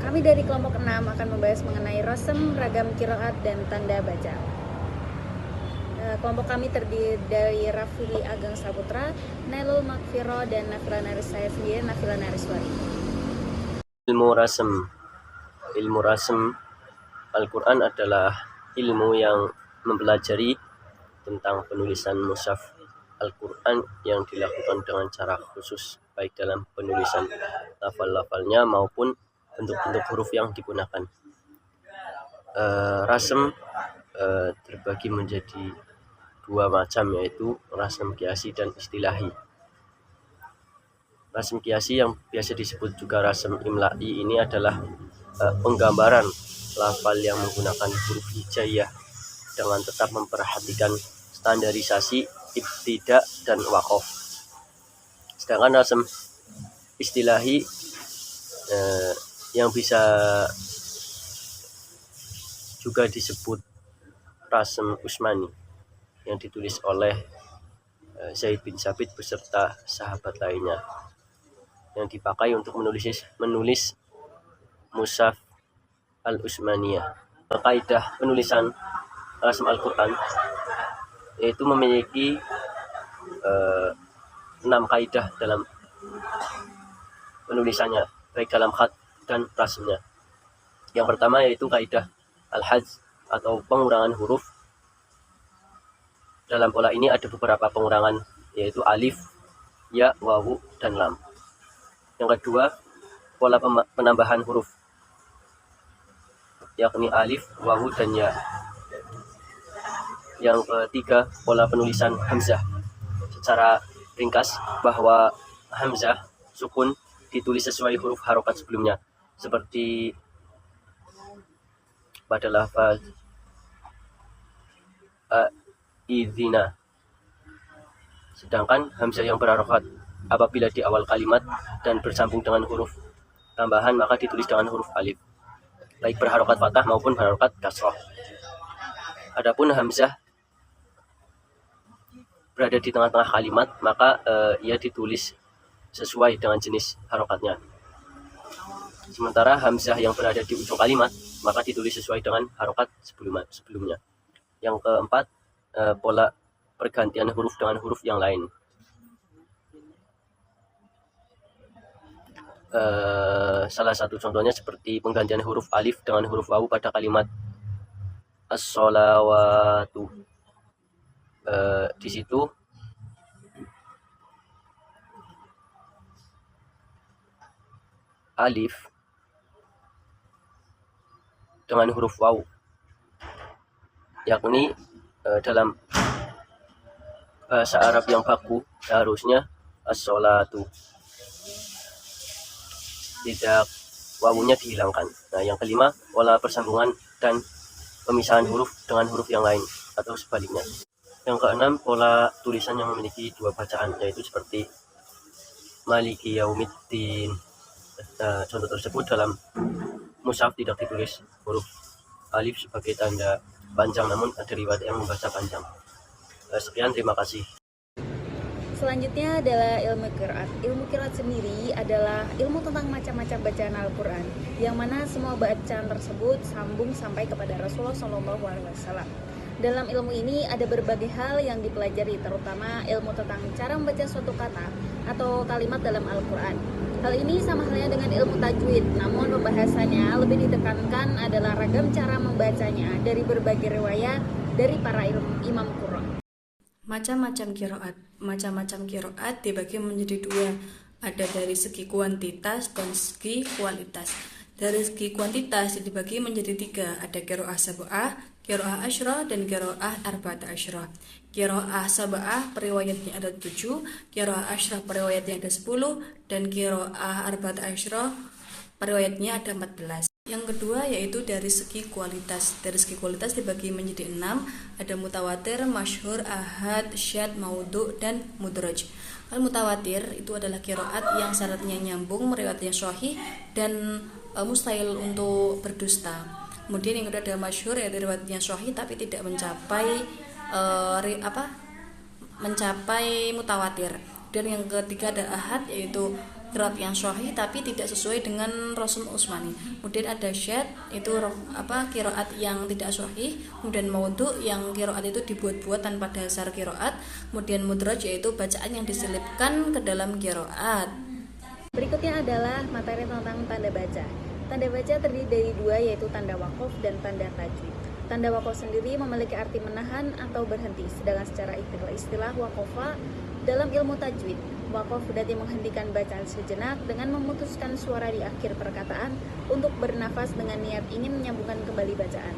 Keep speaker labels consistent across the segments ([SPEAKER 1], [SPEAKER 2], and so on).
[SPEAKER 1] Kami dari kelompok 6 akan membahas mengenai rasem, ragam qiraat, dan tanda baca. Kelompok kami terdiri dari Rafili Ageng Saputra, Nailul Makfiro, dan Nafila Naris, saya sendiri Nafila Nariswari.
[SPEAKER 2] Ilmu rasem Al-Quran adalah ilmu yang mempelajari tentang penulisan mushaf Al-Quran yang dilakukan dengan cara khusus, baik dalam penulisan lafal-lafalnya maupun bentuk-bentuk huruf yang digunakan. Rasem terbagi menjadi dua macam, yaitu rasem kiasi dan istilahi. Rasem kiasi yang biasa disebut juga rasem imla'i ini adalah penggambaran lafal yang menggunakan huruf hijaiyah dengan tetap memperhatikan standarisasi, ibtida, dan waqaf. Sedangkan rasem istilahi yang bisa juga disebut rasem Usmani yang ditulis oleh Zaid bin Sabit beserta sahabat lainnya, yang dipakai untuk menulis mushaf Al-Usmaniyah. Kaidah penulisan rasem Al-Quran yaitu memiliki 6 kaidah dalam penulisannya, baik dalam khat dan rasemnya. Yang pertama yaitu kaidah al-hadz atau pengurangan huruf. Dalam pola ini ada beberapa pengurangan, yaitu alif, ya, wawu, dan lam. Yang kedua, pola penambahan huruf, yakni alif, wawu, dan ya. Yang ketiga, pola penulisan hamzah. Secara ringkas, bahwa hamzah sukun ditulis sesuai huruf harokat sebelumnya, seperti pada lafaz izina. Sedangkan hamzah yang berharokat apabila di awal kalimat dan bersambung dengan huruf tambahan maka ditulis dengan huruf alif, baik berharokat fathah maupun berharokat kasroh. Adapun hamzah berada di tengah-tengah kalimat maka ia ditulis sesuai dengan jenis harokatnya. Sementara hamzah yang berada di ujung kalimat maka ditulis sesuai dengan harokat sebelumnya. Yang keempat, pola pergantian huruf dengan huruf yang lain. Salah satu contohnya seperti penggantian huruf alif dengan huruf wawu pada kalimat as-sholawatu. Di situ alif dengan huruf wawu, yakni dalam bahasa Arab yang baku harusnya as-sholatu, tidak, wawunya dihilangkan. Nah, yang kelima, pola persambungan dan pemisahan huruf dengan huruf yang lain atau sebaliknya. Yang keenam, pola tulisan yang memiliki dua bacaan, yaitu seperti Maliki Yaumiddin. Contoh tersebut dalam mushaf tidak ditulis huruf alif sebagai tanda panjang, namun ada riwayat yang membaca panjang. Sekian, terima kasih.
[SPEAKER 1] Selanjutnya adalah ilmu qiraat. Ilmu qiraat sendiri adalah ilmu tentang macam-macam bacaan Al-Quran, yang mana semua bacaan tersebut sambung sampai kepada Rasulullah SAW. Dalam ilmu ini ada berbagai hal yang dipelajari, terutama ilmu tentang cara membaca suatu kata atau kalimat dalam Al-Quran. Hal ini sama halnya dengan ilmu tajwid, namun pembahasannya lebih ditekankan adalah ragam cara membacanya dari berbagai riwayat dari para imam Qur'an.
[SPEAKER 3] Macam-macam qiraat dibagi menjadi dua, ada dari segi kuantitas dan segi kualitas. Dari segi kuantitas dibagi menjadi tiga, ada qiraah sab'ah, qiraah asyrah, dan qiraah arba'at asyrah. Qiraah sab'ah periwayatnya ada 7, qiraah asyrah periwayatnya ada 10, dan qiraah arba'at asyrah periwayatnya ada 14. Yang kedua yaitu dari segi kualitas. Dari segi kualitas dibagi menjadi 6, ada mutawatir, masyhur, ahad, syadz, maudhu, dan mudraj. Al-mutawatir itu adalah qiraat yang syaratnya nyambung, riwayatnya sahih, dan mustahil untuk berdusta. Kemudian yang kedua ada masyhur, yaitu riwayatnya sahih tapi tidak mencapai mencapai mutawatir. Dan yang ketiga ada ahad, yaitu qiraat yang sahih tapi tidak sesuai dengan Rasul Utsmani. Kemudian ada syad, itu qiraat yang tidak sahih. Kemudian maudhu, yang qiraat itu dibuat-buat tanpa dasar qiraat. Kemudian mudraj, yaitu bacaan yang diselipkan ke dalam qiraat.
[SPEAKER 1] Berikutnya adalah materi tentang tanda baca. Tanda baca terdiri dari dua, yaitu tanda waqaf dan tanda tajwid. Tanda waqaf sendiri memiliki arti menahan atau berhenti, sedangkan secara istilah waqafa dalam ilmu tajwid, waqaf berarti menghentikan bacaan sejenak dengan memutuskan suara di akhir perkataan untuk bernafas dengan niat ingin menyambungkan kembali bacaan.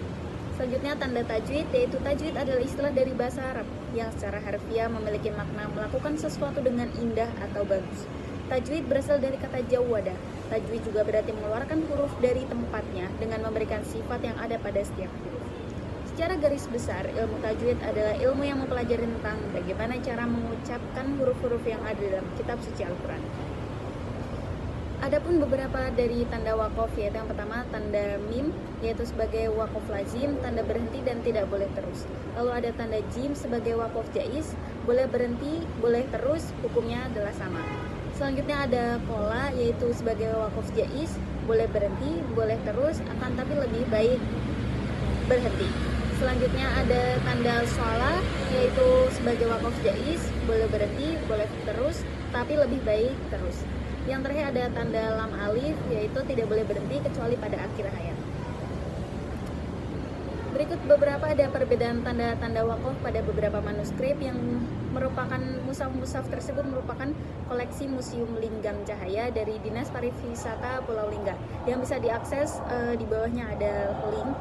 [SPEAKER 1] Selanjutnya tanda tajwid, yaitu tajwid adalah istilah dari bahasa Arab yang secara harfiah memiliki makna melakukan sesuatu dengan indah atau bagus. Tajwid berasal dari kata jawada. Tajwid juga berarti mengeluarkan huruf dari tempatnya dengan memberikan sifat yang ada pada setiap huruf. Secara garis besar, ilmu tajwid adalah ilmu yang mempelajari tentang bagaimana cara mengucapkan huruf-huruf yang ada dalam kitab suci Al-Quran. Adapun beberapa dari tanda waqaf, yaitu yang pertama tanda mim, yaitu sebagai waqaf lazim, tanda berhenti dan tidak boleh terus. Lalu ada tanda jim sebagai waqaf jaiz, boleh berhenti, boleh terus, hukumnya adalah sama. Selanjutnya ada kola, yaitu sebagai waqaf jaiz, boleh berhenti, boleh terus, akan tapi lebih baik berhenti. Selanjutnya ada tanda sholah, yaitu sebagai waqaf jaiz, boleh berhenti, boleh terus, tapi lebih baik terus. Yang terakhir ada tanda lam alif, yaitu tidak boleh berhenti kecuali pada akhir ayat. Berikut beberapa ada perbedaan tanda-tanda waqaf pada beberapa manuskrip yang merupakan mushaf tersebut merupakan koleksi Museum Linggam Cahaya dari Dinas Pariwisata Pulau Lingga yang bisa diakses, di bawahnya ada link.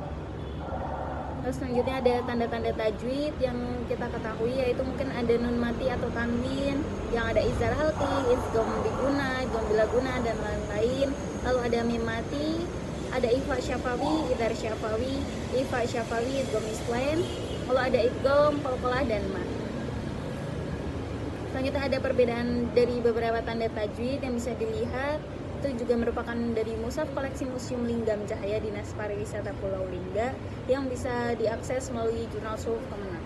[SPEAKER 1] Terus selanjutnya ada tanda-tanda tajwid yang kita ketahui, yaitu mungkin ada nun mati atau tanwin, yang ada izhar halqi, idgham biguna, idgham bilaguna, dan lain-lain. Lalu ada mim mati, ada ifa syafawi, idhar syafawi, ifa syafawi, idgham islan. Lalu ada idgham, qalqalah, dan mat. Selanjutnya ada perbedaan dari beberapa tanda tajwid yang bisa dilihat. Itu juga merupakan dari mushaf koleksi Museum Linggam Cahaya Dinas Pariwisata Pulau Lingga yang bisa diakses melalui jurnal Suhuf Kemenang.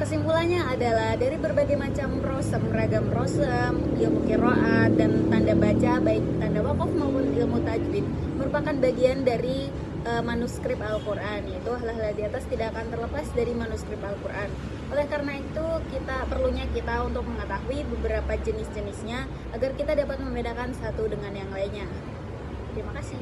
[SPEAKER 1] Kesimpulannya adalah dari berbagai macam ragam prosem, ilmu qiraat, dan tanda baca baik tanda waqaf maupun ilmu tajwid merupakan bagian dari manuskrip Al-Quran, yaitu hal-hal di atas tidak akan terlepas dari manuskrip Al-Quran. Oleh karena itu, perlunya kita untuk mengetahui beberapa jenis-jenisnya agar kita dapat membedakan satu dengan yang lainnya. Terima kasih.